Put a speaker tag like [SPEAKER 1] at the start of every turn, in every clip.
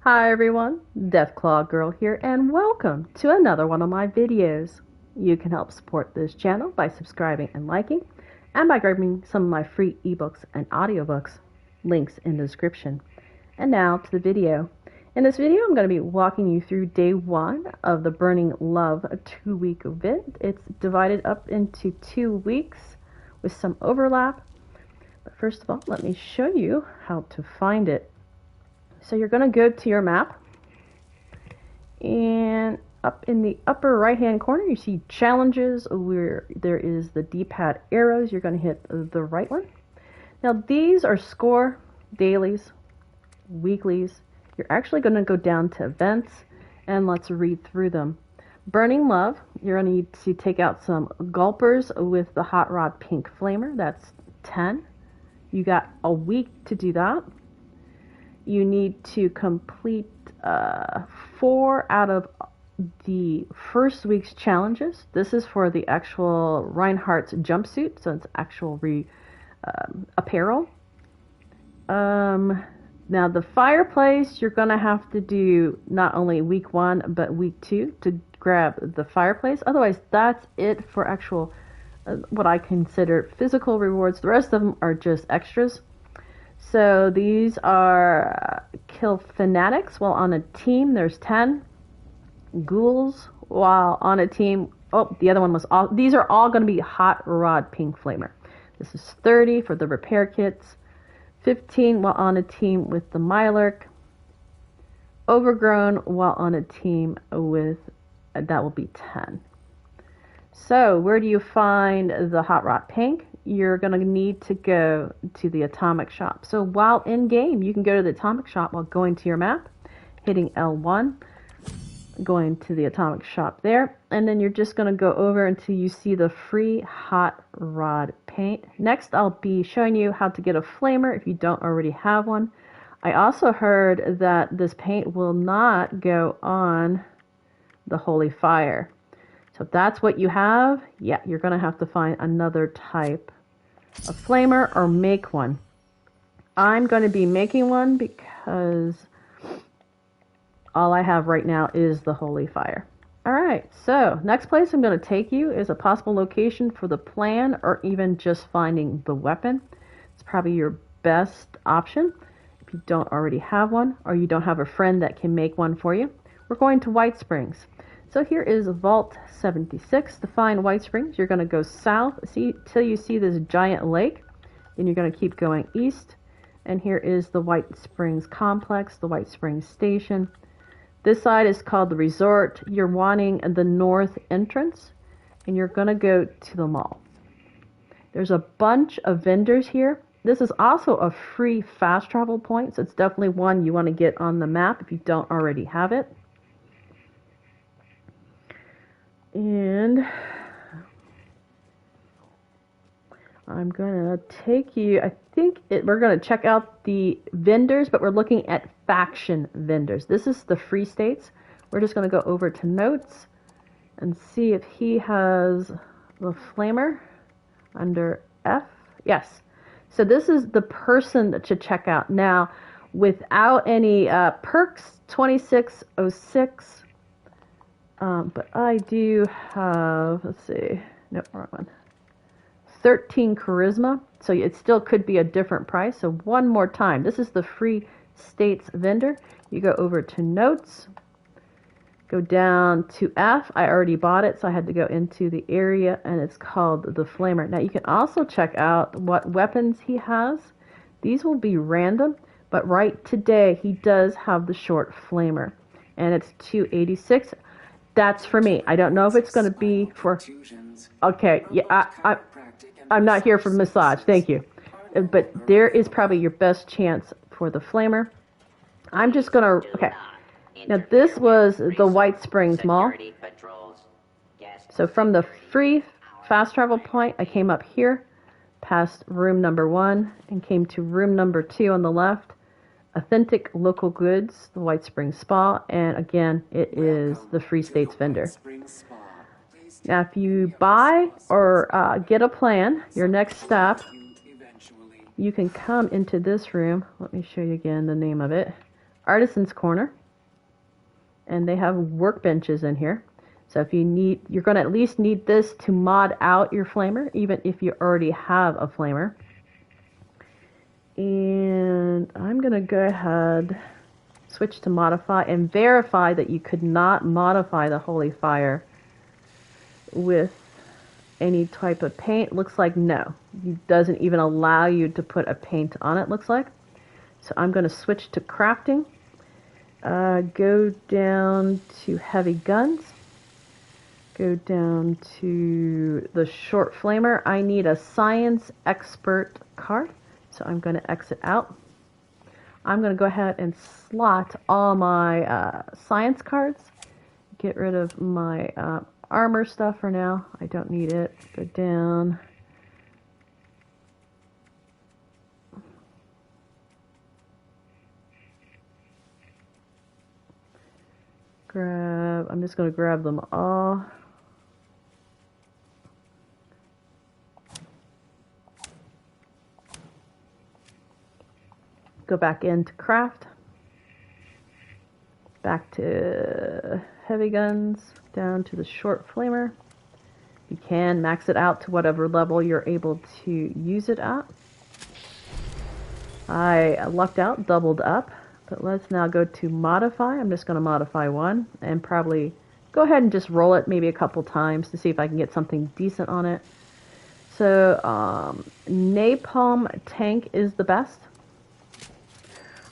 [SPEAKER 1] Hi everyone, Deathclaw Girl here, and welcome to another one of my videos. You can help support this channel by subscribing and liking, and by grabbing some of my free ebooks and audiobooks, links in the description. And now to the video. In this video, I'm going to be walking you through day 1 of the Burning Love 2-week event. It's divided up into 2 weeks with some overlap. But first of all, let me show you how to find it. So you're going to go to your map, and up in the upper right hand corner you see challenges where there is the D-pad arrows. You're going to hit the right one. Now these are score, dailies, weeklies. You're actually going to go down to events, and let's read through them. Burning Love, you're going to need to take out some Gulpers with the Hot Rod Pink Flammer. That's 10. You got a week to do that. You need to complete 4 out of the first week's challenges. This is for the actual Reinhardt's jumpsuit, so it's actual apparel. Now the fireplace, you're going to have to do not only week 1, but week 2 to grab the fireplace. Otherwise, that's it for actual, what I consider physical rewards. The rest of them are just extras. So these are kill Fanatics while on a team. There's 10. Ghouls while on a team. Oh, the other one was all. These are all going to be Hot Rod Pink Flammer. This is 30 for the repair kits. 15 while on a team with the Mirelurk. Overgrown while on a team with, that will be 10. So where do you find the Hot Rod Pink? You're going to need to go to the Atomic Shop. So while in game, you can go to the Atomic Shop while going to your map, hitting L1, going to the Atomic Shop there, and then you're just going to go over until you see the free Hot Rod paint. Next, I'll be showing you how to get a flamer if you don't already have one. I also heard that this paint will not go on the Holy Fire. So if that's what you have, yeah, you're going to have to find another type of flamer or make one. I'm going to be making one because all I have right now is the Holy Fire. Alright, so next place I'm going to take you is a possible location for the plan or even just finding the weapon. It's probably your best option if you don't already have one or you don't have a friend that can make one for you. We're going to Whitesprings. So here is Vault 76. To find Whitesprings, you're going to go south till you see this giant lake. Then you're going to keep going east. And here is the Whitesprings complex, the Whitesprings station. This side is called the resort. You're wanting the north entrance, and you're going to go to the mall. There's a bunch of vendors here. This is also a free fast travel point, so it's definitely one you want to get on the map if you don't already have it. And I'm going to take you, we're going to check out the vendors, but we're looking at faction vendors. This is the free states. We're just going to go over to notes and see if he has the flamer under F. Yes. So this is the person to check out. Now, without any perks, 2606. But I do have, let's see, no, wrong one. 13 charisma, so it still could be a different price. So one more time, this is the free states vendor. You go over to notes, go down to F. I already bought it, so I had to go into the area, and it's called the flamer. Now you can also check out what weapons he has. These will be random, but right today he does have the short flamer, and it's 286. That's for me. I don't know if it's going to be for... Okay, yeah, I'm not here for massage. Thank you. But there is probably your best chance for the flamer. I'm just going to... Okay. Now, this was the Whitesprings Mall. So from the free fast travel point, I came up here, past room number 1, and came to room number 2 on the left. Authentic local goods, the Whitesprings Spa, and again, it is the free states vendor. Now, if you buy or get a plan, your next step, you can come into this room. Let me show you again the name of it. Artisan's Corner. And they have workbenches in here. So if you need, you're going to at least need this to mod out your flamer, even if you already have a flamer. And I'm going to go ahead, switch to modify, and verify that you could not modify the Holy Fire with any type of paint. Looks like no. It doesn't even allow you to put a paint on it, looks like. So I'm going to switch to crafting. Go down to heavy guns. Go down to the short flamer. I need a science expert card, so I'm going to exit out. I'm going to go ahead and slot all my science cards. Get rid of my armor stuff for now. I don't need it. Go down. I'm just going to grab them all. Go back into craft. Back to heavy guns. Down to the short flamer. You can max it out to whatever level you're able to use it at. I lucked out, doubled up. But let's now go to modify. I'm just going to modify one and probably go ahead and just roll it maybe a couple times to see if I can get something decent on it. So napalm tank is the best.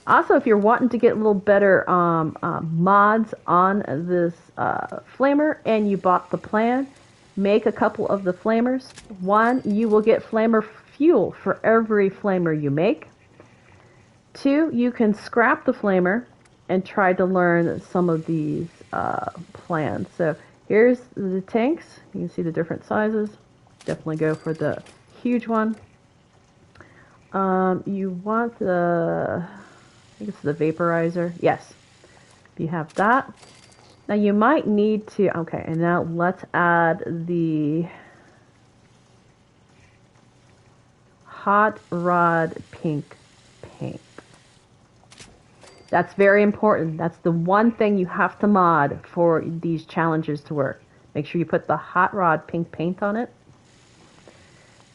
[SPEAKER 1] Also, if you're wanting to get a little better mods on this flamer and you bought the plan, make a couple of the flamers. One, you will get flamer fuel for every flamer you make. Two, you can scrap the flamer and try to learn some of these plans. So here's the tanks. You can see the different sizes. Definitely go for the huge one. You want the, I think it's the vaporizer. Yes, you have that. Now you might need to, okay, and now let's add the Hot Rod Pink paint. That's very important. That's the one thing you have to mod for these challenges to work. Make sure you put the Hot Rod Pink paint on it.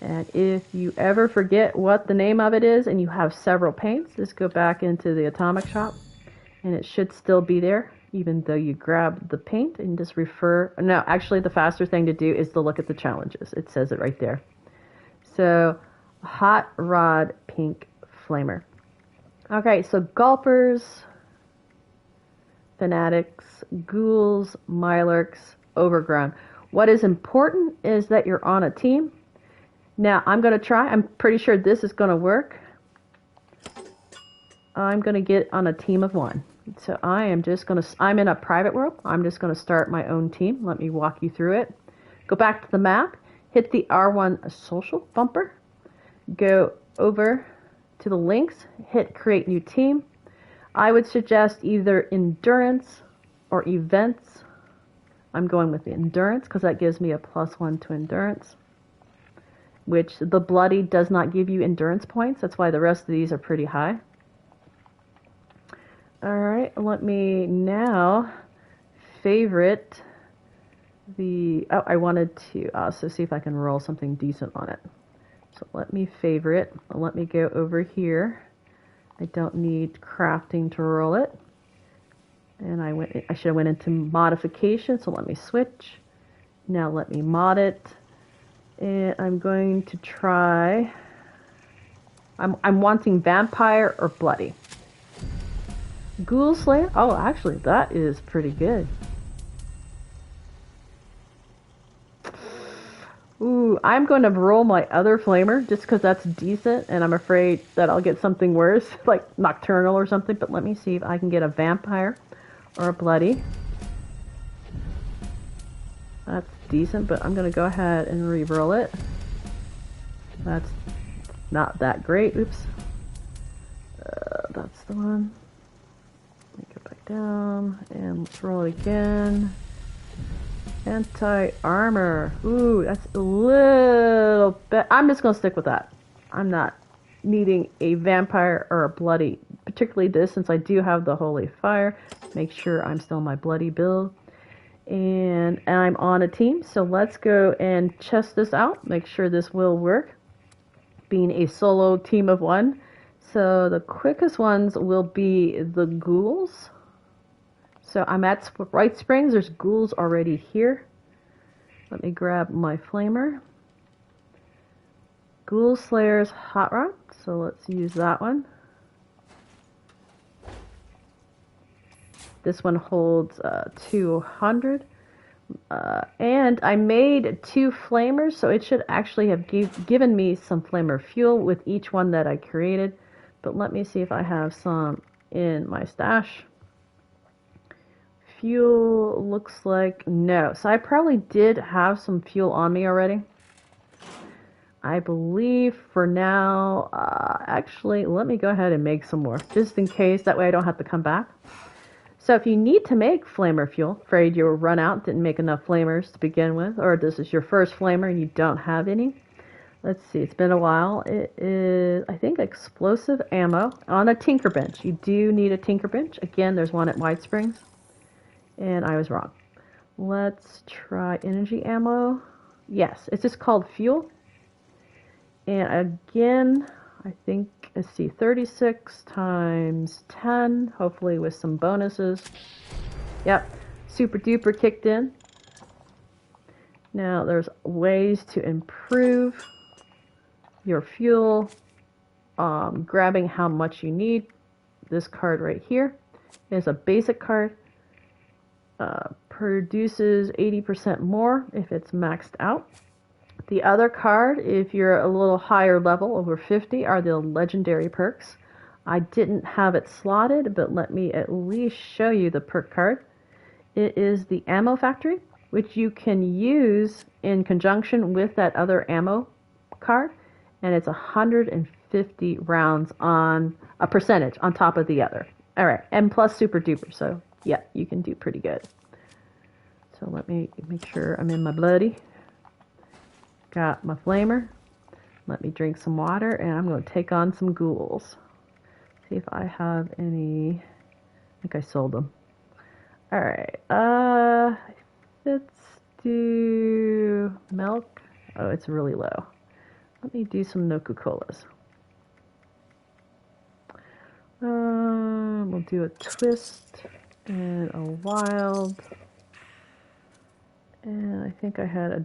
[SPEAKER 1] And if you ever forget what the name of it is and you have several paints, just go back into the atomic shop and it should still be there, even though you grab the paint and just refer. No, actually the faster thing to do is to look at the challenges. It says it right there. So Hot Rod Pink Flamer. Okay, so Gulpers, Fanatics, Ghouls, Mirelurks, Overgrown. What is important is that you're on a team. Now, I'm going to try. I'm pretty sure this is going to work. I'm going to get on a team of one. So I am just going to, I'm in a private world. I'm just going to start my own team. Let me walk you through it. Go back to the map. Hit the R1 social bumper. Go over to the links, hit create new team. I would suggest either endurance or events. I'm going with the endurance because that gives me a +1 to endurance, which the bloody does not give you endurance points. That's why the rest of these are pretty high. All right, let me now favorite the, oh, I wanted to also see if I can roll something decent on it. So let me favorite. Let me go over here. I don't need crafting to roll it. And I should have went into modification, so let me switch. Now let me mod it. And I'm going to try, I'm wanting vampire or bloody. Ghoul Slayer. Oh, actually that is pretty good. Ooh, I'm going to roll my other flamer just because that's decent, and I'm afraid that I'll get something worse, like Nocturnal or something, but let me see if I can get a vampire or a bloody. That's decent, but I'm going to go ahead and re-roll it. That's not that great. Oops. That's the one. Let me go back down, and let's roll it again. Anti-armor. Ooh, that's a little bit. I'm just going to stick with that. I'm not needing a vampire or a bloody. particularly this, since I do have the Holy Fire. Make sure I'm still my bloody build. And I'm on a team, so let's go and test this out. Make sure this will work. Being a solo team of one. So the quickest ones will be the ghouls. So I'm at Whitesprings. There's ghouls already here. Let me grab my flamer. Ghoul Slayer's Hot Rod. So let's use that one. This one holds 200. And I made 2 flamers, so it should actually have given me some flamer fuel with each one that I created. But let me see if I have some in my stash. Fuel looks like no. So I probably did have some fuel on me already. I believe for now, actually, let me go ahead and make some more, just in case. That way I don't have to come back. So if you need to make flamer fuel, afraid you'll run out, didn't make enough flamers to begin with, or this is your first flamer and you don't have any. Let's see, it's been a while. It is, I think, explosive ammo on a tinker bench. You do need a tinker bench. Again, there's one at Whitesprings. And I was wrong. Let's try energy ammo. Yes, it's just called fuel. And again, I think, let's see, 36 times 10, hopefully with some bonuses. Yep, super duper kicked in. Now there's ways to improve your fuel, grabbing how much you need. This card right here is a basic card. Produces 80% more if it's maxed out. The other card, if you're a little higher level, over 50, are the legendary perks. I didn't have it slotted, but let me at least show you the perk card. It is the ammo factory, which you can use in conjunction with that other ammo card, and it's 150 rounds on a percentage on top of the other. All right, and plus super duper, so yeah, you can do pretty good. So let me make sure I'm in my bloody. Got my flamer. Let me drink some water, and I'm going to take on some ghouls. See if I have any. I think I sold them. All right. Let's do milk. Oh, it's really low. Let me do some Nuka-Colas. We'll do a twist and a wild. And I think I had a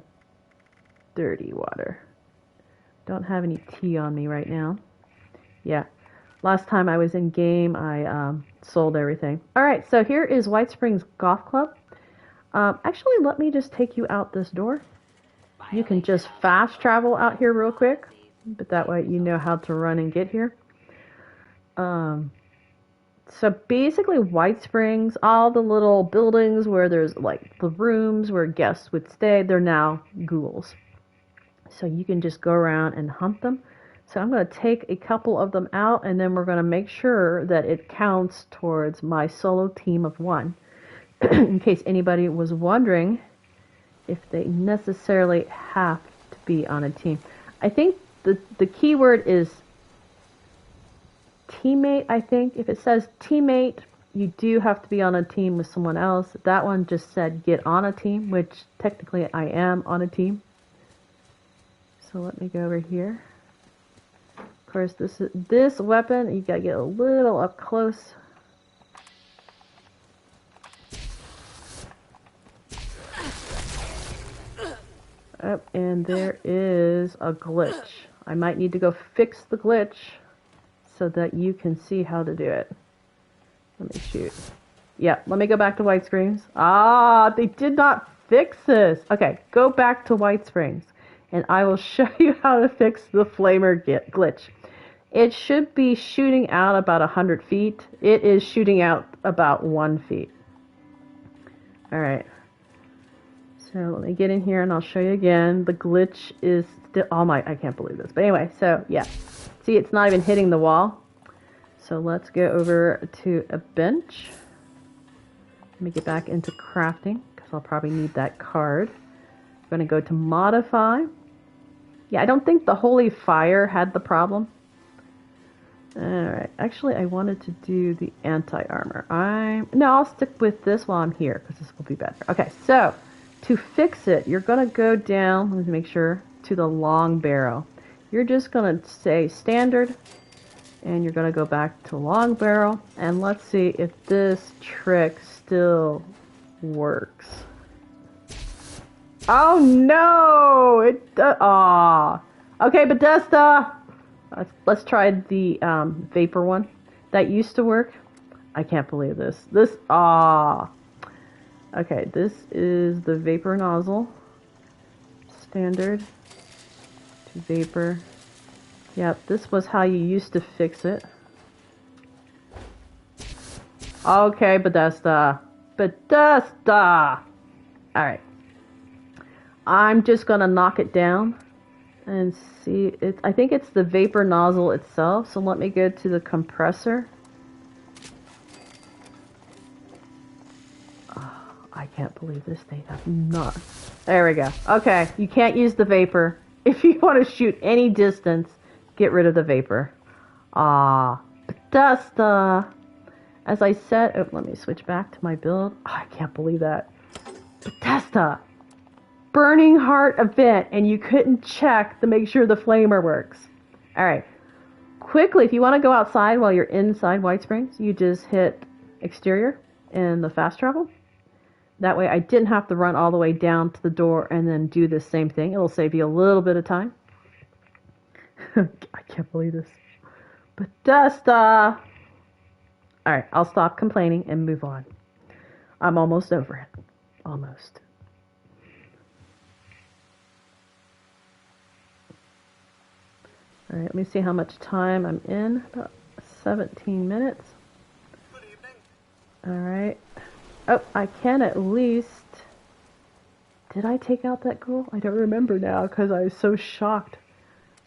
[SPEAKER 1] dirty water. Don't have any tea on me right now. Yeah. Last time I was in game, I sold everything. All right, so here is Whitesprings Golf Club. Actually, let me just take you out this door. You can just fast travel out here real quick, but that way you know how to run and get here. So basically Whitesprings, all the little buildings where there's like the rooms where guests would stay, they're now ghouls. So you can just go around and hunt them. So I'm going to take a couple of them out, and then we're going to make sure that it counts towards my solo team of one. In case anybody was wondering if they necessarily have to be on a team. I think the key word is teammate, I think. If it says teammate, you do have to be on a team with someone else. That one just said get on a team, which technically I am on a team. So let me go over here. Of course, this weapon, you gotta get a little up close. Oh, and there is a glitch. I might need to go fix the glitch so that you can see how to do it. Let me shoot. Yeah, let me go back to Whitesprings. Ah, they did not fix this. Okay, go back to Whitesprings, and I will show you how to fix the flamer glitch. It should be shooting out about 100 feet. It is shooting out about 1 feet. All right. So let me get in here and I'll show you again. The glitch is still, oh my, I can't believe this. But anyway, so yeah. See, it's not even hitting the wall. So let's go over to a bench. Let me get back into crafting because I'll probably need that card. I'm going to go to modify. Yeah, I don't think the Holy Fire had the problem. Alright, actually I wanted to do the anti-armor. No, I'll stick with this while I'm here, because this will be better. Okay, so, to fix it, you're going to go down, let me make sure, to the long barrel. You're just going to say standard, and you're going to go back to long barrel, and let's see if this trick still works. Oh no! It does. Aw. Okay, Bethesda! Let's try the vapor one. That used to work. I can't believe this. Okay, this is the vapor nozzle. Standard to vapor. Yep, this was how you used to fix it. Okay, Bethesda. Bethesda! Alright. I'm just gonna knock it down and see. I think it's the vapor nozzle itself, so let me go to the compressor. Oh, I can't believe this thing does not. There we go. Okay, you can't use the vapor. If you want to shoot any distance, get rid of the vapor. Bethesda. As I said, let me switch back to my build. Oh, I can't believe that. Bethesda. Burning heart event, and you couldn't check to make sure the flamer works. Alright. Quickly, if you want to go outside while you're inside Whitesprings, you just hit exterior in the fast travel. That way I didn't have to run all the way down to the door and then do the same thing. It'll save you a little bit of time. I can't believe this. Bethesda! Alright, I'll stop complaining and move on. I'm almost over it. Almost. Alright, let me see how much time I'm in. About 17 minutes.
[SPEAKER 2] Good evening.
[SPEAKER 1] Alright. Oh, I can at least... Did I take out that ghoul? I don't remember now because I was so shocked.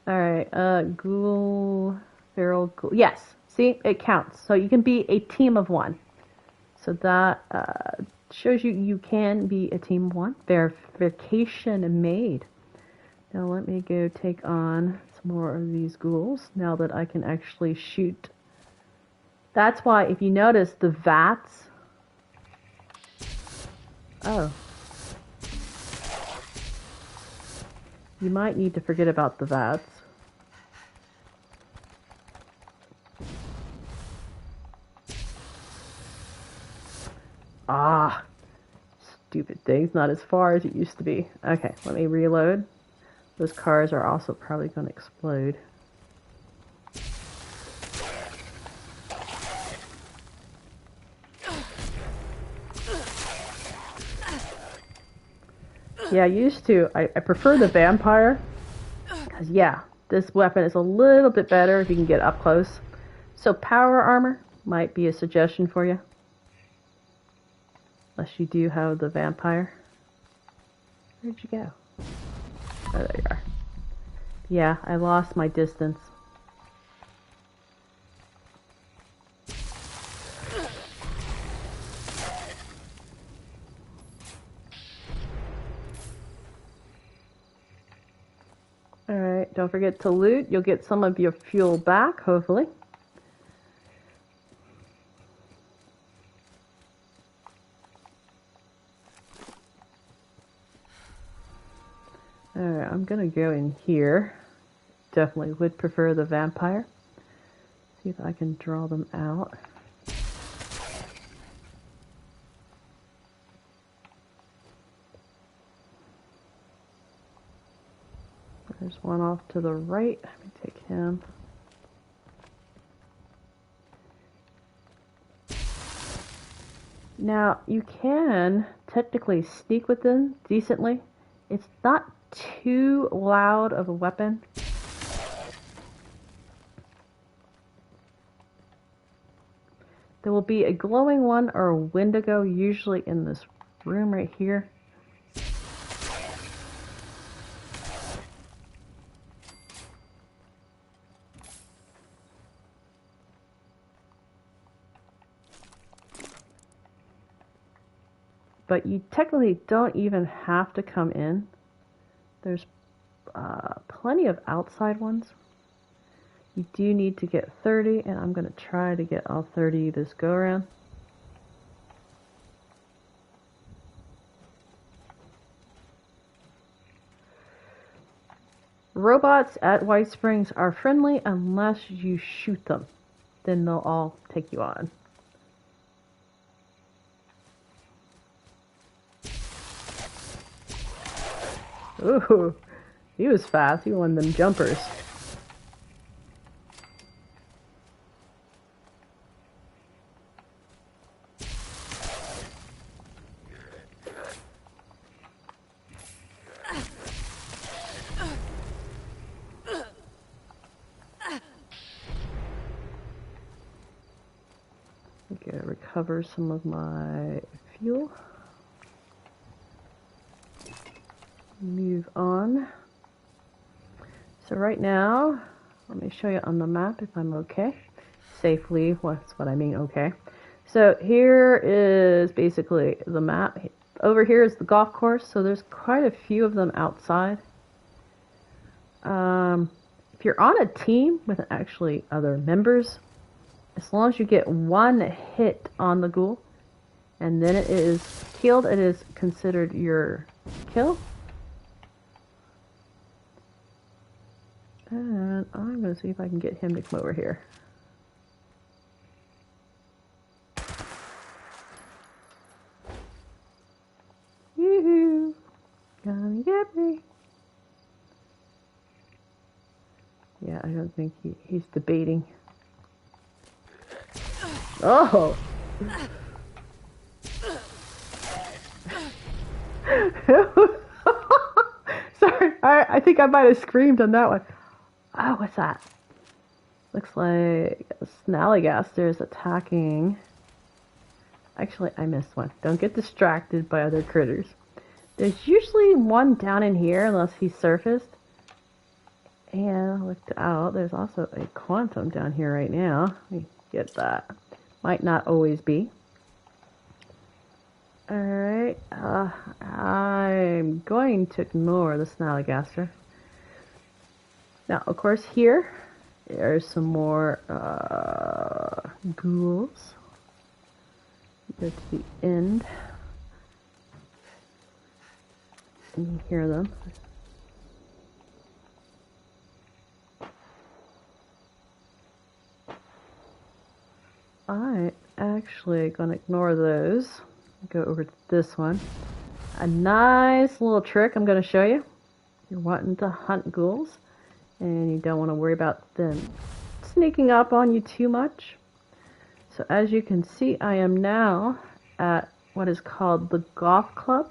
[SPEAKER 1] Alright, ghoul... Feral ghoul... Yes! See? It counts. So you can be a team of one. So that shows you can be a team of one. Verification made. Now let me go take on some more of these ghouls now that I can actually shoot. That's why if you notice the vats. Oh. You might need to forget about the vats. Ah. Stupid things, not as far as it used to be. Okay, let me reload. Those cars are also probably going to explode. Yeah, I used to. I prefer the vampire. Because, yeah, this weapon is a little bit better if you can get up close. So power armor might be a suggestion for you. Unless you do have the vampire. Where'd you go? Oh, there you are. Yeah, I lost my distance. Alright, don't forget to loot. You'll get some of your fuel back, hopefully. Alright, I'm gonna go in here. Definitely would prefer the vampire. See if I can draw them out. There's one off to the right. Let me take him. Now, you can technically sneak with them decently. It's not too loud of a weapon. There will be a glowing one or a Wendigo, usually in this room right here. But you technically don't even have to come in. There's plenty of outside ones. You do need to get 30, and I'm going to try to get all 30 this go around. Robots at Whitesprings are friendly unless you shoot them. Then they'll all take you on. Ooh, he was fast. He won them jumpers. I'm gonna recover some of my fuel. Move on. So right now, let me show you on the map if I'm okay. Safely, what's what I mean okay. So here is basically the map. Over here is the golf course, so there's quite a few of them outside. If you're on a team with actually other members, as long as you get one hit on the ghoul, and then it is killed, it is considered your kill. And I'm going to see if I can get him to come over here. Yoo-hoo! Come get me! Yeah, I don't think he's debating. Oh! Sorry, I think I might have screamed on that one. Oh, what's that? Looks like a snallygaster is attacking. Actually, I missed one. Don't get distracted by other critters. There's usually one down in here, unless he's surfaced. And I looked out. There's also a quantum down here right now. Let me get that. Might not always be. Alright. I'm going to ignore the snallygaster. Now, of course, here, there's some more ghouls. Go to the end. And you hear them. I'm actually going to ignore those. Go over to this one. A nice little trick I'm going to show you. You're wanting to hunt ghouls, and you don't want to worry about them sneaking up on you too much. So as you can see, I am now at what is called the golf club.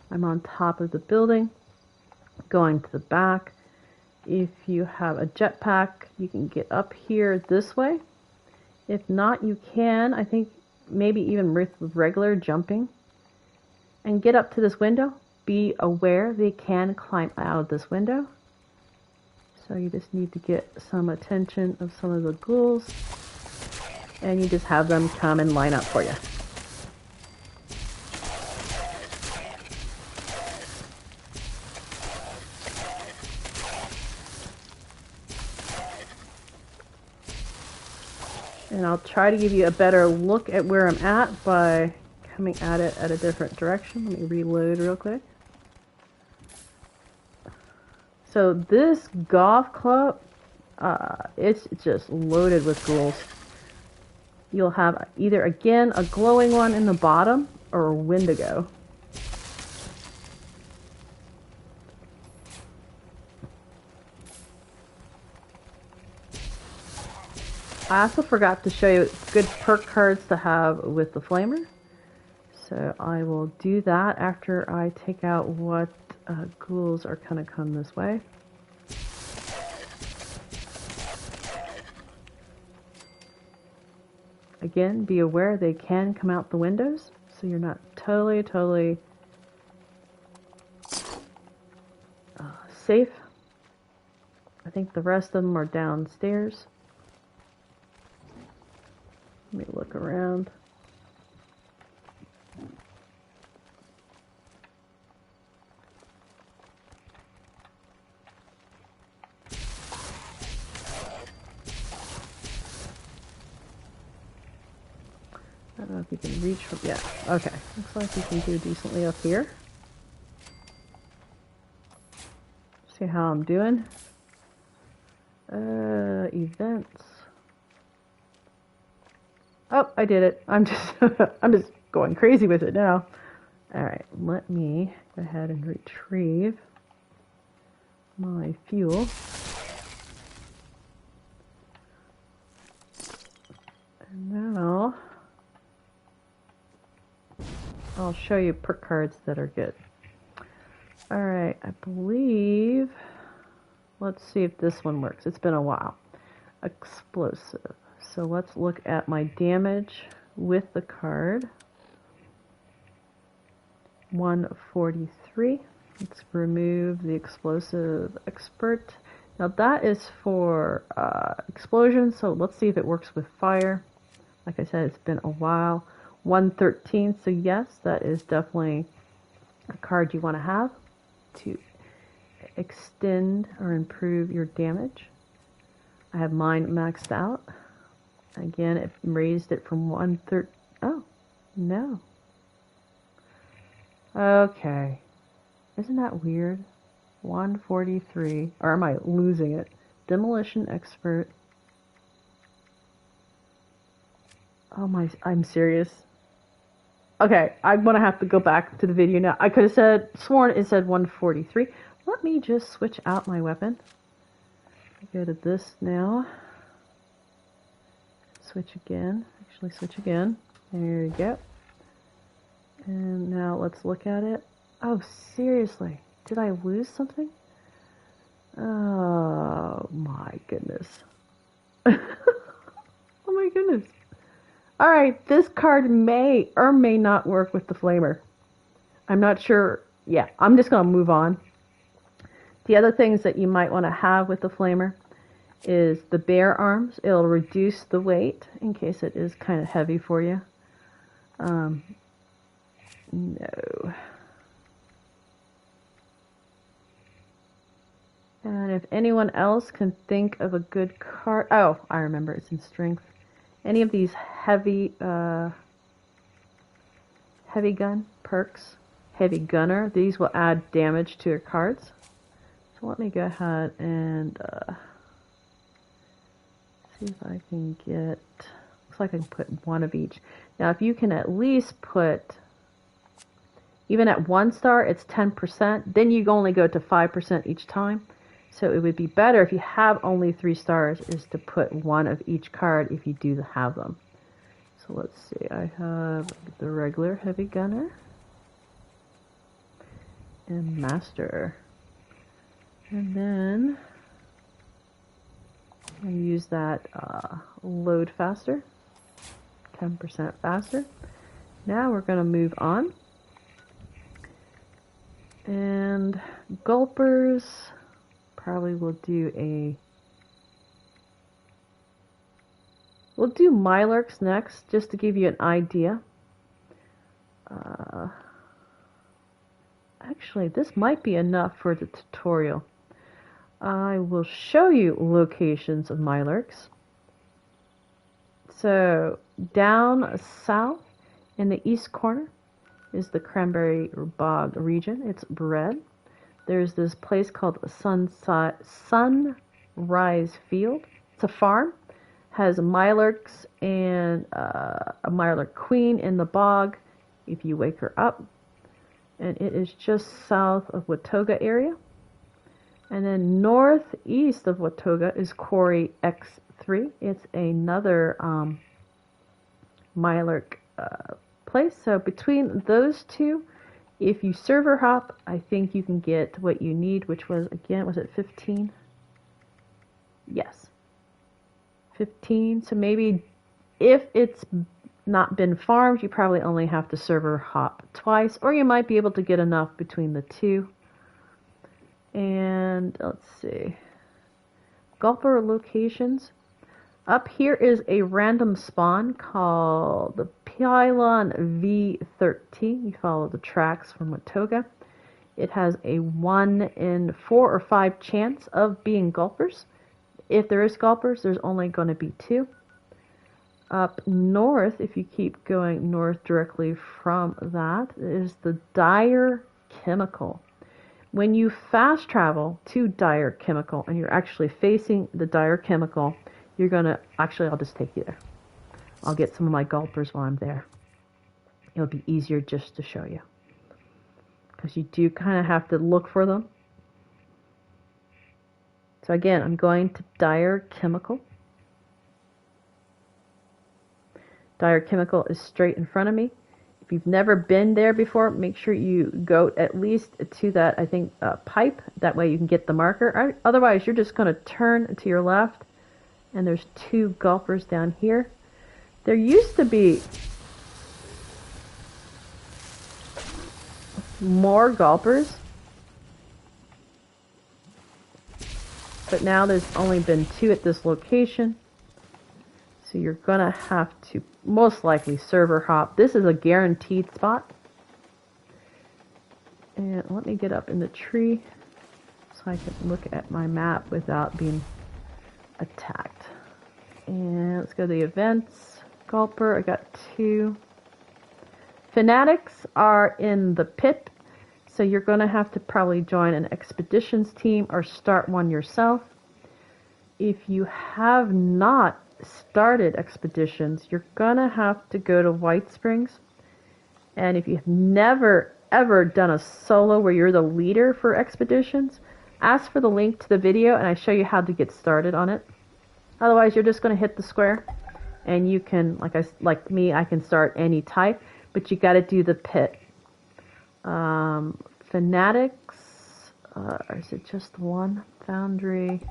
[SPEAKER 1] I'm on top of the building, going to the back. If you have a jetpack, you can get up here this way. If not, you can, I think, maybe even with regular jumping, and get up to this window. Be aware they can climb out of this window. So you just need to get some attention of some of the ghouls, and you just have them come and line up for you. And I'll try to give you a better look at where I'm at by coming at it at a different direction. Let me reload real quick. So this golf club, it's just loaded with ghouls. You'll have either, again, a glowing one in the bottom or a Wendigo. I also forgot to show you good perk cards to have with the Flammer. So I will do that after I take out what ghouls are going to come this way. Again, be aware they can come out the windows, so you're not totally safe. I think the rest of them are downstairs. Let me look around. I don't know if you can reach from, yeah, okay. Looks like you can do decently up here. See how I'm doing. Events. Oh, I did it. I'm just, I'm just going crazy with it now. All right, let me go ahead and retrieve my fuel. And now I'll show you perk cards that are good. All right, I believe, let's see if this one works. It's been a while. Explosive. So let's look at my damage with the card. 143. Let's remove the explosive expert. Now that is for explosions, so let's see if it works with fire. Like I said, it's been a while. 113, so yes, that is definitely a card you want to have to extend or improve your damage. I have mine maxed out. Again, it raised it from 113. Oh, no. Okay. Isn't that weird? 143. Or am I losing it? Demolition expert. Oh my, I'm serious. Okay, I'm gonna have to go back to the video now. I could have sworn it said 143. Let me just switch out my weapon. Go to this now. Switch again. Actually, switch again. There you go. And now let's look at it. Oh, seriously. Did I lose something? Oh, my goodness. Oh, my goodness. Alright, this card may or may not work with the Flamer. I'm not sure. Yeah, I'm just going to move on. The other things that you might want to have with the Flamer is the bear arms. It'll reduce the weight in case it is kind of heavy for you. No. And if anyone else can think of a good card... Oh, I remember. It's in strength. Any of these heavy gun perks, heavy gunner, these will add damage to your cards. So let me go ahead and see if I can get, looks like I can put one of each. Now if you can at least put, even at 1 star, it's 10%, then you only go to 5% each time. So it would be better if you have only 3 stars is to put one of each card if you do have them. So let's see, I have the regular heavy gunner and master. And then I use that load faster, 10% faster. Now we're going to move on. And Gulpers. Probably we'll do Mirelurks next, just to give you an idea. Actually, this might be enough for the tutorial. I will show you locations of Mirelurks. So, down south in the east corner is the Cranberry Bog region. It's red. There's this place called Sunrise Field. It's a farm. Has Mirelurks and a Mirelurk queen in the bog if you wake her up. And it is just south of Watoga area. And then northeast of Watoga is Quarry X3. It's another Mirelurk place. So between those two, if you server hop, I think you can get what you need, which was, again, was it 15? Yes. 15. So maybe if it's not been farmed, you probably only have to server hop twice, or you might be able to get enough between the two. And let's see. Gulper locations. Up here is a random spawn called the Pylon V-13. You follow the tracks from Watoga. It has a 1 in 4 or 5 chance of being Gulpers. If there is Gulpers, there's only going to be 2. up north, if you keep going north directly from that, is the Dyer Chemical. When you fast travel to Dyer Chemical and you're actually facing the Dyer Chemical, you're going to, actually I'll just take you there. I'll get some of my gulpers while I'm there. It'll be easier just to show you. Because you do kind of have to look for them. So again, I'm going to Dyer Chemical. Dyer Chemical is straight in front of me. If you've never been there before, make sure you go at least to that, I think, pipe. That way you can get the marker. Otherwise, you're just going to turn to your left, and there's 2 gulpers down here. There used to be more gulpers, but now there's only been 2 at this location. So you're gonna have to most likely server hop. This is a guaranteed spot. And let me get up in the tree so I can look at my map without being attacked. And let's go to the events. Gulper, I got 2. Fanatics are in the pit, so you're going to have to probably join an expeditions team or start one yourself. If you have not started expeditions, you're going to have to go to Whitesprings. And if you've never ever done a solo where you're the leader for expeditions, ask for the link to the video and I show you how to get started on it. Otherwise, you're just going to hit the square. And you can, like me, I can start any type, but you got to do the pit. Fanatics, is it just one? Foundry,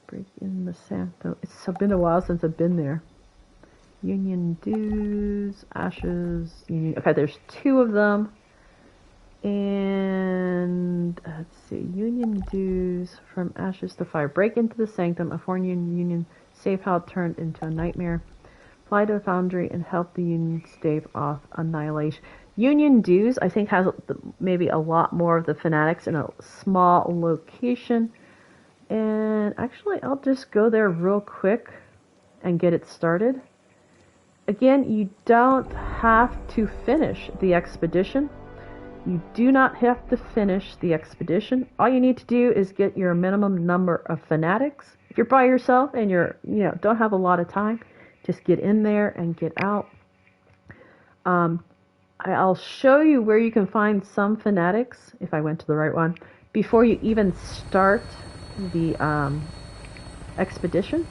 [SPEAKER 1] break in the sanctum. It's been a while since I've been there. Union dues, ashes, union. Okay, there's 2 of them. And let's see, union dues from ashes to fire. Break into the sanctum, a foreign union. Safe how turned into a nightmare. Fly to a foundry and help the Union stave off annihilation. Union dues, I think, has maybe a lot more of the Fanatics in a small location. And actually, I'll just go there real quick and get it started. Again, you don't have to finish the expedition. You do not have to finish the expedition. All you need to do is get your minimum number of Fanatics. If you're by yourself and don't have a lot of time, just get in there and get out. I'll show you where you can find some Fanatics, if I went to the right one, before you even start the expedition.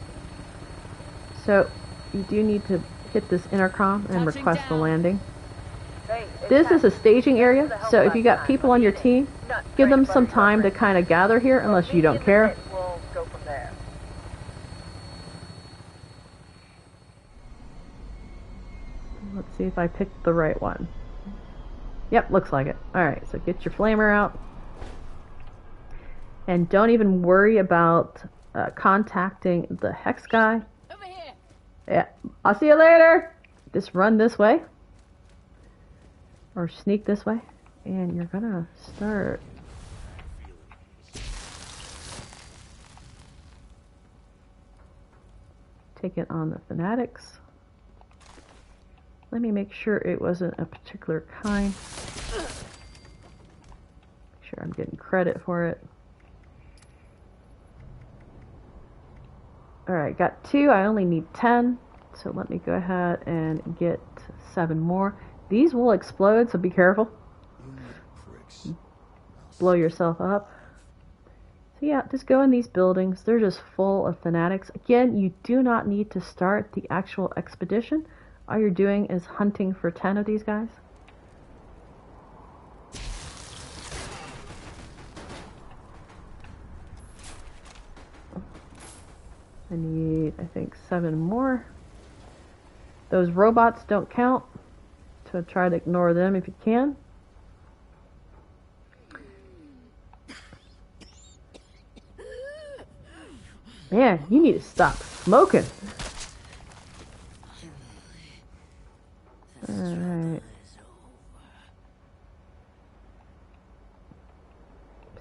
[SPEAKER 1] So you do need to hit this intercom and request a landing. This is a staging area, so if you got people on your team, give them some time to kind of gather here, unless you don't care. Let's see if I picked the right one. Yep, looks like it. Alright, so get your flamer out. And don't even worry about contacting the hex guy.
[SPEAKER 2] Over here.
[SPEAKER 1] Yeah, I'll see you later. Just run this way. Or sneak this way. And you're gonna start. Take it on the Fanatics. Let me make sure it wasn't a particular kind. Make sure I'm getting credit for it. Alright, got 2. I only need 10. So let me go ahead and get 7 more. These will explode, so be careful. Blow yourself up. So yeah, just go in these buildings. They're just full of Fanatics. Again, you do not need to start the actual expedition. All you're doing is hunting for 10 of these guys. I need, I think, 7 more. Those robots don't count, so try to ignore them if you can. Man, you need to stop smoking. Alright.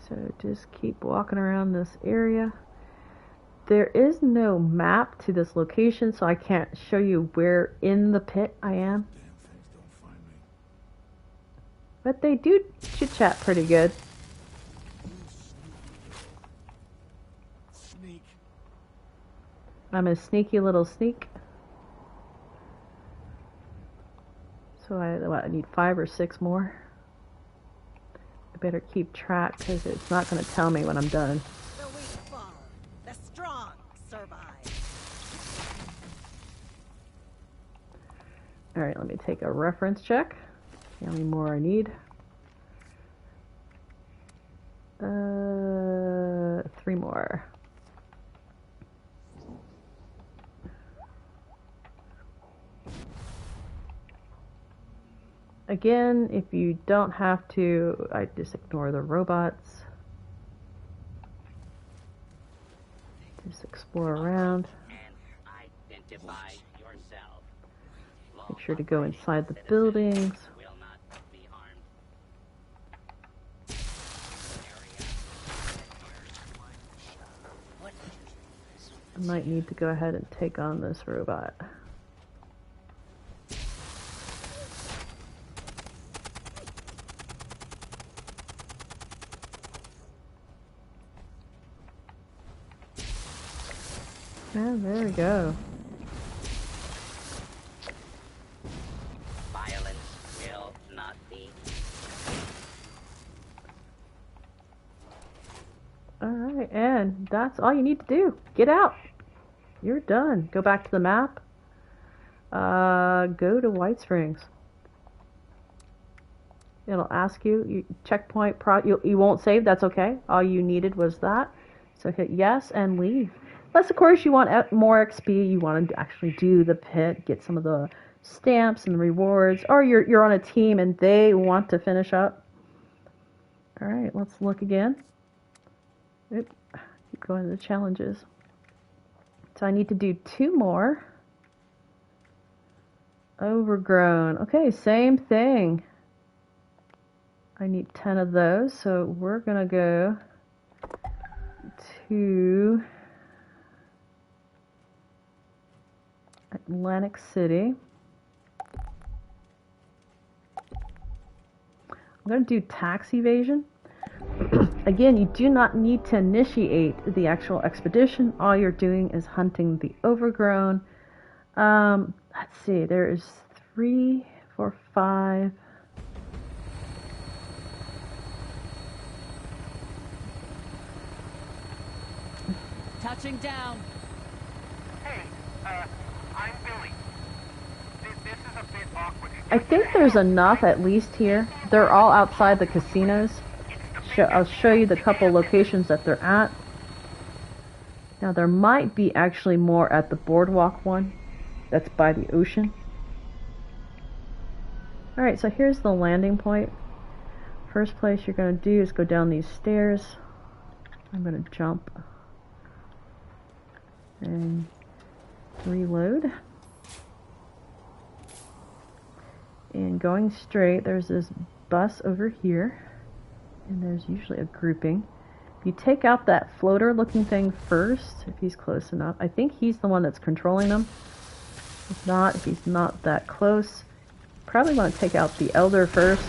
[SPEAKER 1] So just keep walking around this area. There is no map to this location, so I can't show you where in the pit I am.
[SPEAKER 2] Damn things don't find me.
[SPEAKER 1] But they do chit-chat pretty good.
[SPEAKER 2] Sneak.
[SPEAKER 1] I'm a sneaky little sneak. So I need 5 or 6 more. I better keep track because it's not going to tell me when I'm done.
[SPEAKER 3] The weak fall, the strong survive.
[SPEAKER 1] Alright, let me take a reference check. See how many more I need. 3 more. Again, if you don't have to, I just ignore the robots. Just explore around. Make sure to go inside the buildings. I might need to go ahead and take on this robot. Yeah, there we go.
[SPEAKER 4] Violence will not be.
[SPEAKER 1] Alright, and that's all you need to do. Get out. You're done. Go back to the map. Go to Whitesprings. It'll ask you, checkpoint, you won't save, that's okay. All you needed was that. So hit yes and leave. Unless, of course, you want more XP, you want to actually do the pit, get some of the stamps and rewards, or you're on a team and they want to finish up. Alright, let's look again. Oop, keep going to the challenges. So I need to do 2 more. Overgrown. Okay, same thing. I need 10 of those, so we're going to go to Atlantic City. I'm going to do tax evasion. Again, you do not need to initiate the actual expedition. All you're doing is hunting the Overgrown. Let's see, there is 3, 4, 5.
[SPEAKER 3] Touching down.
[SPEAKER 5] Hey, I'm Billy. This is a bit awkward.
[SPEAKER 1] I think there's enough at least here. They're all outside the casinos. I'll show you the couple locations that they're at. Now there might be actually more at the boardwalk one. That's by the ocean. Alright, so here's the landing point. First place you're going to do is go down these stairs. I'm going to jump and reload. And going straight, there's this bus over here. And there's usually a grouping. If you take out that floater looking thing first, if he's close enough, I think he's the one that's controlling them. If not, if he's not that close, probably want to take out the elder first.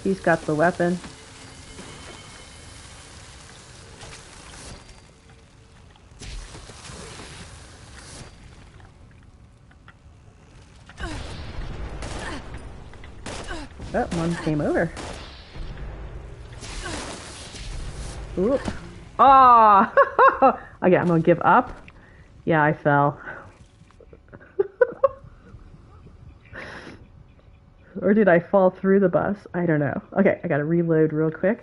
[SPEAKER 1] He's got the weapon. Oh, one came over. Oop. Ah! Oh! Okay, I'm gonna give up. Yeah, I fell. Or did I fall through the bus? I don't know. Okay, I gotta reload real quick.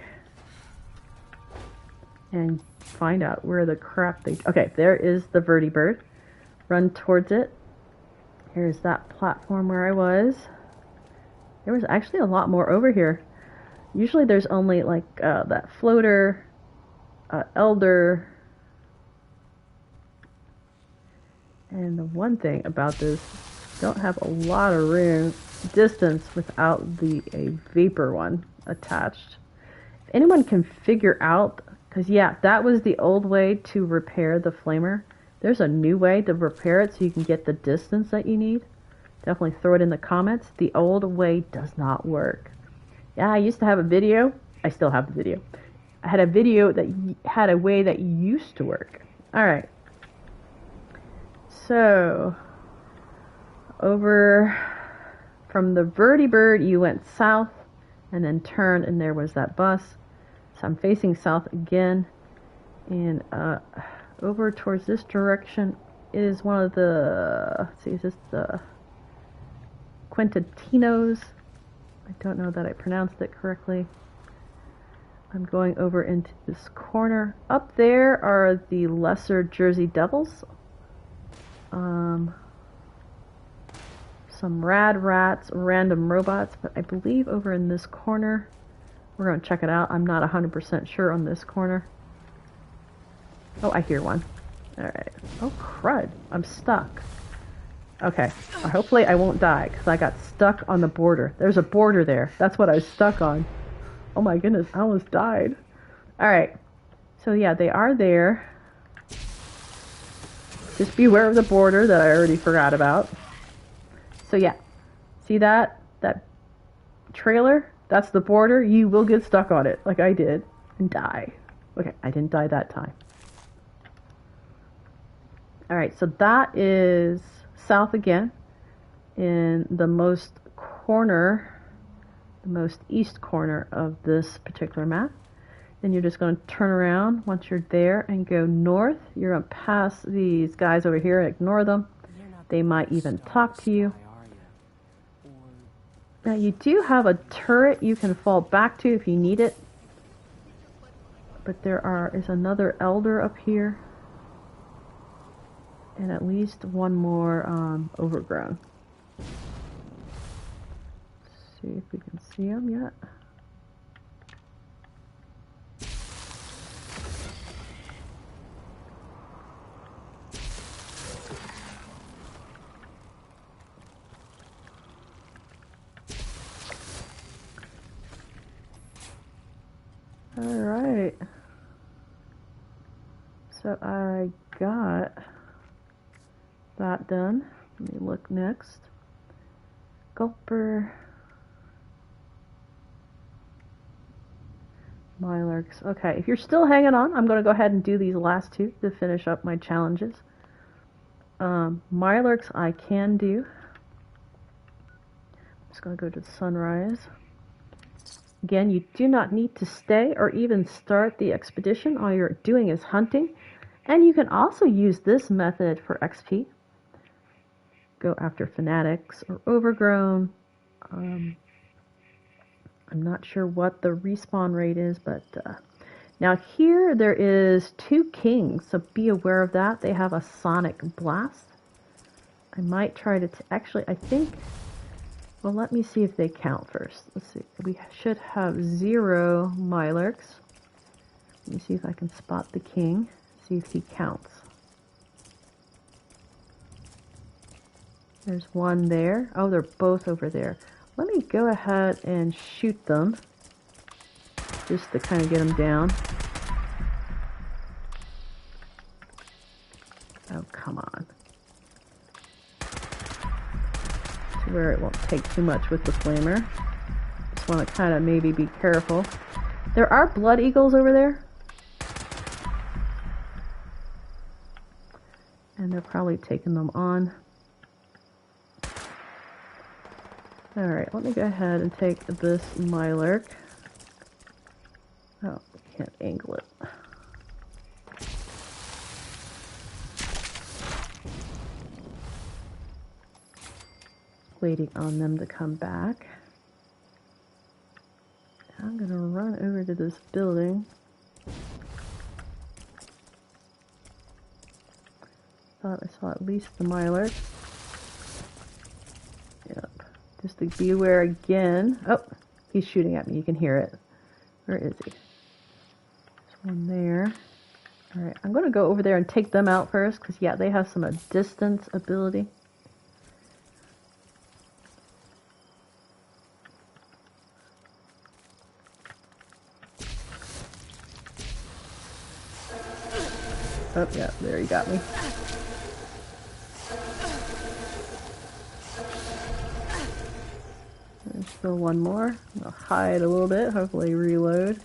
[SPEAKER 1] And find out where the crap they... Okay, there is the vertibird. Run towards it. Here's that platform where I was. There was actually a lot more over here. Usually there's only like that floater, elder, and the one thing about this, don't have a lot of room, distance without a vapor one attached. If anyone can figure out Because, yeah, that was the old way to repair the flamer. There's a new way to repair it so you can get the distance that you need. Definitely throw it in the comments. The old way does not work. Yeah, I used to have a video. I still have the video. I had a video that had a way that used to work. Alright. So, over from the vertibird, you went south and then turned, and there was that bus. So I'm facing south again, and over towards this direction is one of the, let's see, is this the Quintatinos? I don't know that I pronounced it correctly. I'm going over into this corner. Up there are the lesser Jersey Devils. Some rad rats, random robots, but I believe over in this corner, we're going to check it out. I'm not 100% sure on this corner. Oh, I hear one. Alright. Oh, crud. I'm stuck. Okay. Hopefully I won't die, because I got stuck on the border. There's a border there. That's what I was stuck on. Oh my goodness, I almost died. Alright. So yeah, they are there. Just beware of the border that I already forgot about. So yeah, see that trailer? That's the border. You will get stuck on it, like I did, and die. Okay, I didn't die that time. Alright, so that is south again, in the most east corner of this particular map. Then you're just going to turn around once you're there and go north. You're going to pass these guys over here and ignore them. They might even talk to you. Now you do have a turret you can fall back to if you need it. But there is another elder up here. And at least one more overgrown. Let's see if we can see them yet. Alright. So I got that done. Let me look next. Gulper. Mirelurks. Okay, if you're still hanging on, I'm going to go ahead and do these last two to finish up my challenges. Mirelurks I can do. I'm just going to go to the sunrise. Again, you do not need to stay or even start the expedition. All you're doing is hunting. And you can also use this method for XP. Go after Fanatics or Overgrown. I'm not sure what the respawn rate is, but now here there is 2 kings, so be aware of that. They have a sonic blast. I might try to actually, I think, well, let me see if they count first. Let's see. We should have 0 Mirelurks. Let me see if I can spot the king, see if he counts. There's one there. Oh, they're both over there. Let me go ahead and shoot them, just to kind of get them down. Oh, come on. To where it won't take too much with the flamer. Just want to kind of maybe be careful. There are blood eagles over there. And they're probably taking them on. Alright, let me go ahead and take this Mirelurk. Oh, I can't angle it. Waiting on them to come back. I'm gonna run over to this building. Thought I saw at least the Mirelurk. Yep. Just to be aware again. Oh, he's shooting at me. You can hear it. Where is he? There's one there. Alright, I'm going to go over there and take them out first, because, yeah, they have some distance ability. Oh, yeah, there, you got me. There's still one more. I'll hide a little bit, hopefully reload.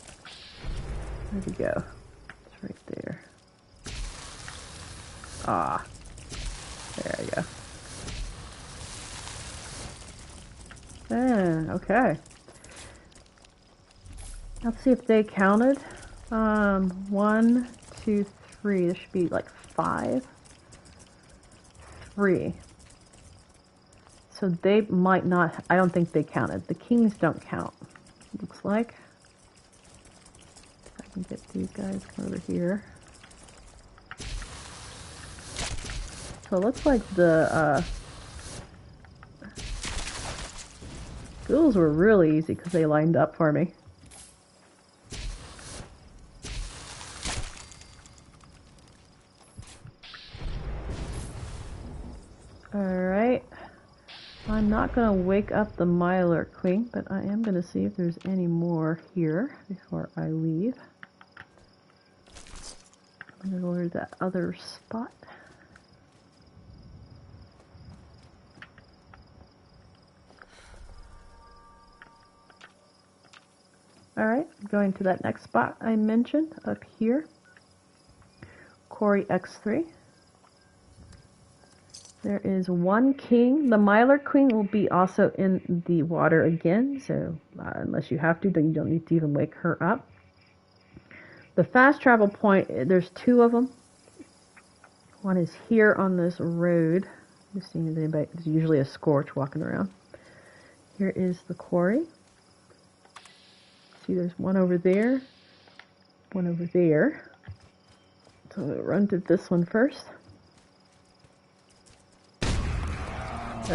[SPEAKER 1] There we go. It's right there. Ah. There we go. Okay. Let's see if they counted. 1, 2, 3. There should be like 5. 3. So they might not, I don't think they counted. The kings don't count, looks like. If I can get these guys over here. So it looks like the ghouls were really easy because they lined up for me. Alright. I'm not going to wake up the Mirelurk Queen, but I am going to see if there's any more here before I leave. I'm going to go over to that other spot. Alright, going to that next spot I mentioned up here. Quarry X3. There is one king. The Mirelurk Queen will be also in the water again, so unless you have to, then you don't need to even wake her up. The fast travel point, there's 2 of them. One is here on this road. Just seeing if anybody, there's usually a scorch walking around. Here is the quarry. See, there's one over there, one over there. So I'm going to run to this one first.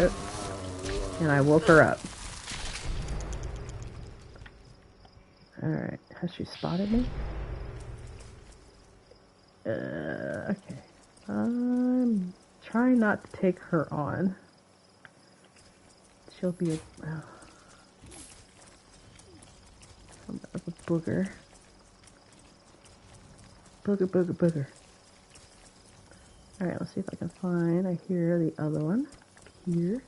[SPEAKER 1] Oh, and I woke her up. Alright, has she spotted me? Okay. I'm trying not to take her on. She'll be a... Oh. Of a booger. Booger. Alright, let's see if I can find... I hear the other one. Here.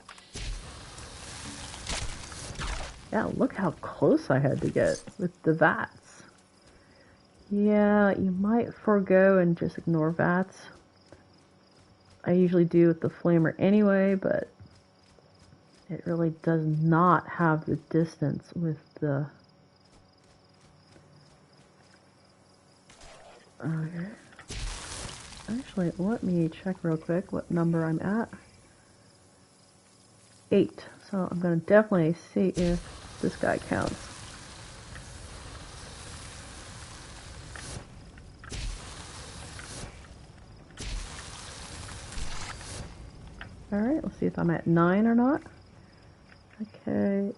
[SPEAKER 1] Yeah, look how close I had to get with the vats. Yeah, you might forego and just ignore vats. I usually do with the flamer anyway, but it really does not have the distance with the... Okay. Actually, let me check real quick what number I'm at. 8. So I'm going to definitely see if this guy counts. Alright, let's see if I'm at 9 or not. Okay,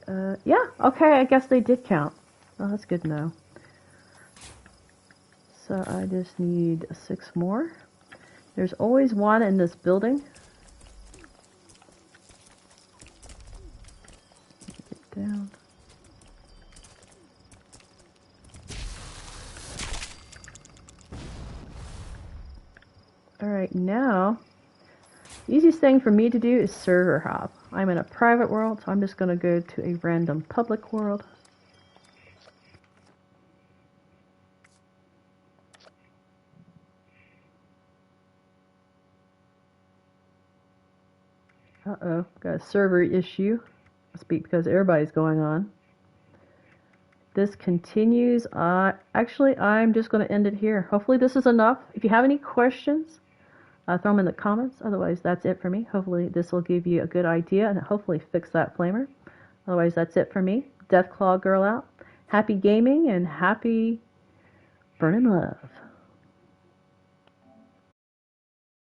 [SPEAKER 1] yeah, okay, I guess they did count. Oh, that's good to know. So I just need 6 more. There's always one in this building. Get down. Alright, now, the easiest thing for me to do is server hop. I'm in a private world, so I'm just going to go to a random public world. Uh-oh, got a server issue. Must be because everybody's going on. This continues. Actually, I'm just going to end it here. Hopefully this is enough. If you have any questions, throw them in the comments. Otherwise, that's it for me. Hopefully this will give you a good idea and hopefully fix that flamer. Otherwise, that's it for me. Deathclaw Girl out. Happy gaming and happy burning love.